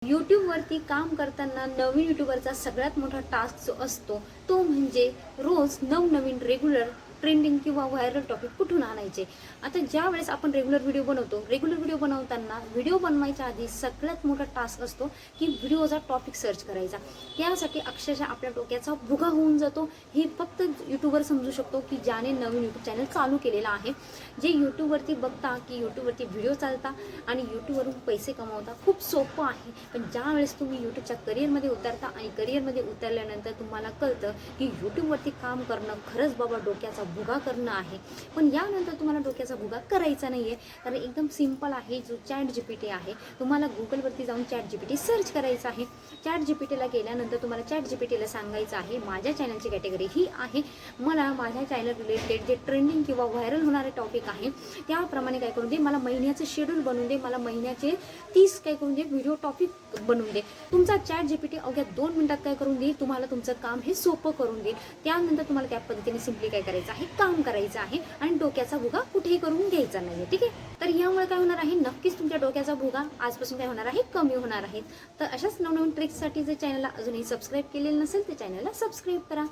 यूट्यूबवरती काम करताना नवीन यूट्यूबरचा सगळ्यात मोठा टास्क जो असतो तो म्हणजे रोज नवनवीन रेग्युलर ट्रेंडिंग किंवा व्हायरल टॉपिक कुठून आणायचे. आता ज्या वेळेस आपण रेग्युलर व्हिडिओ बनवताना व्हिडिओ बनवायच्या आधी सगळ्यात मोठा टास्क असतो की व्हिडिओचा टॉपिक सर्च करायचा. त्यासाठी अक्षरशः आपल्या डोक्याचा भुगा होऊन जातो. हे फक्त यूट्यूबर समजू शकतो की ज्याने नवीन यूट्यूब चॅनल चालू केलेला आहे. जे यूट्यूबवरती बघता की यूट्यूबवरती व्हिडिओ चालता आणि यूट्यूबवरून पैसे कमवता खूप सोपं आहे. पण ज्या वेळेस तुम्ही यूट्यूबच्या करिअरमध्ये उतरता आणि करिअरमध्ये उतरल्यानंतर तुम्हाला कळतं की यूट्यूबवरती काम करणं खरंच बाबा डोक्याचा भुगा करणं आहे. पण यानंतर तुम्हाला डोक्याचा भुगा करायचा नाही आहे, कारण एकदम सिंपल आहे. जो ChatGPT आहे, तुम्हाला गुगलवरती जाऊन ChatGPT सर्च करायचं आहे. ChatGPTला गेल्यानंतर तुम्हाला ChatGPTला सांगायचं आहे माझ्या चॅनलची कॅटेगरी ही आहे, मला माझ्या चॅनल रिलेटेड जे ट्रेंडिंग किंवा व्हायरल होणारे टॉपिक आहे त्याप्रमाणे काय करून दे, मला महिन्याचं शेड्यूल बनवून दे, मला महिन्याचे 30 काय करून दे व्हिडिओ टॉपिक बनवून दे. तुमचा ChatGPT अवघ्या 2 मिनिटात काय करून देईल, तुम्हाला तुमचं काम हे सोपं करून देईल. त्यानंतर तुम्हाला त्या पद्धतीने सिम्पली काय करायचं आहे, काम करायचं आहे आणि डोक्याचा भुगा कुठेही करून घ्यायचा नाही. ठीक आहे. तर यामुळे काय होणार आहे, नक्कीच तुमच्या डोक्याचा भुगा आजपासून काय होणार आहे, कमी होणार आहे. तर अशाच नवनवीन ट्रिक्ससाठी जर चॅनलला अजूनही सबस्क्राईब केलेलं नसेल तर चॅनलला सबस्क्राईब करा.